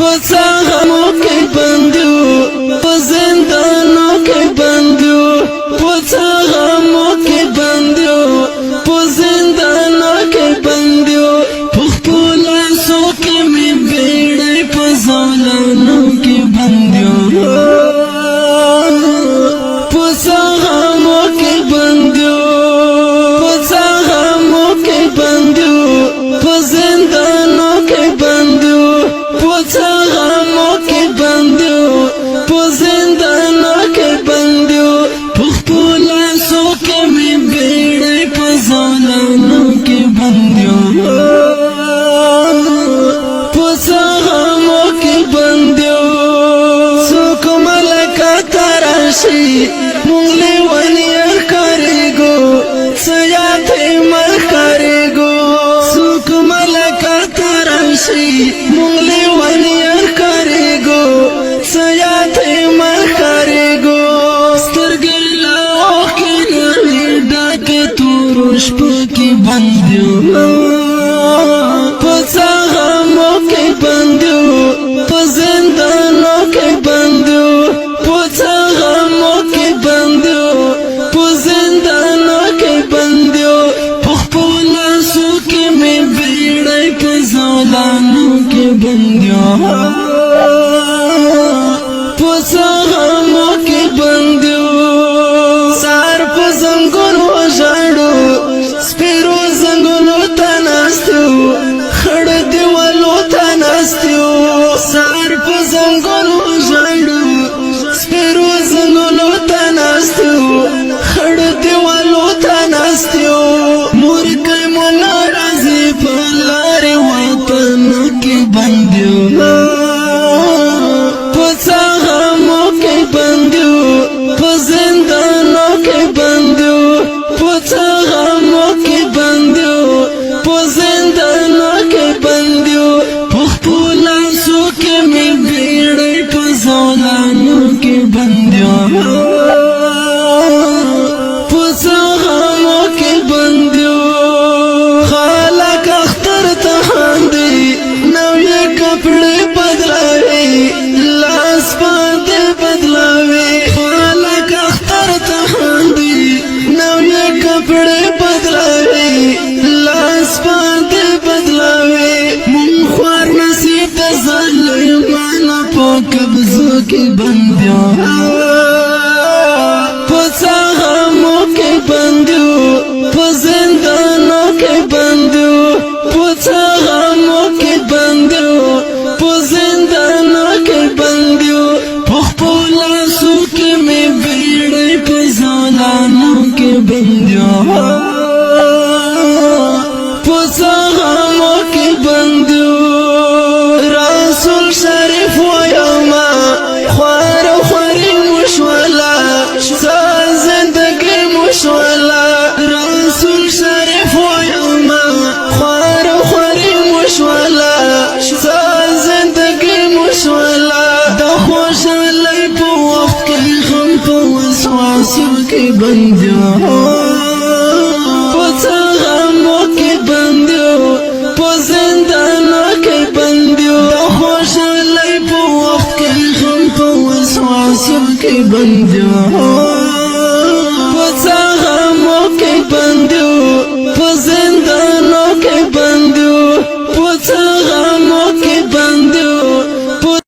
غمو کې بندیو په زندانو کې بندیو پوڅا غمو کې بندیو په زندانو کې بندیو خپل سو کې می بیړې په زولانو کې بندیو پوڅا غمو کې بندیو پوڅا غمو کې بندیو په زندانو کې بندیو پوڅا غمو کې بندیو په زندانو کې بندیو خپل سو کې می بیړې په زولانو کې بندیو پوڅا غمو کې بندیو څوک ملکه تراشي مونږ لیونی کاریګو سیات مر کاریګو څوک ملکه تراشي مونږ لیونی کاریګو سیات مر کاریګو سترګې لاو کې نړۍ ډکه تور شپه کې بندیو پوڅا غمو کې بندیو په زندانو کې بندیو پوڅا غمو کې بندیو په زندانو کې بندیو خپل سو کې می بیړې په زولانو کې بندیو پوڅا غمو کې بندیو سار په زنګونو ژړو سپیرو زنګونو ته ناستو خړ دیوالو ته ناستو سار په زنګونو ژړو سپیرو زنګونو ته ناستو خړ دیوالو ته ناستو مور کې مونږ راځي په لارې وطن کې بندیو پوڅا غمو کې بندیو په زندانو کې بندیو پوڅا غمو کې بندیو په زندانو کې بندیو خپل سو کې می بیړې په زولانو کې بندیو پوڅا غمو کې بندیو خالق اختر ته خاندي نوې کپڑے بدلاوي لاس باندې بدلاوي خالق اختر ته خاندي نوې کپڑے بدلاوي لاس باندې بدلاوي مون خوار نصیب د ظالمانو په قبضو کې بندیو پوڅا غمو کې بندیو په زندانو کې بندیو پوڅا غمو کې بندیو په زندانو کې بندیو خپل سو کې می بیړې په زولانو کې بندیو پوڅا غمو کې بندیو رسول شریف ویما خوار خوري مشولا زندگی مشولا رسول شریف ویما خوار خوري مشولا زندگی مشولا د خوشالۍ په وخت کې غم په وسواسو کې بندیو پوڅا غمو کې بندیو په زندانو کې بندیو د خوشالۍ په وخت کې غم په وسواسو کې بندیو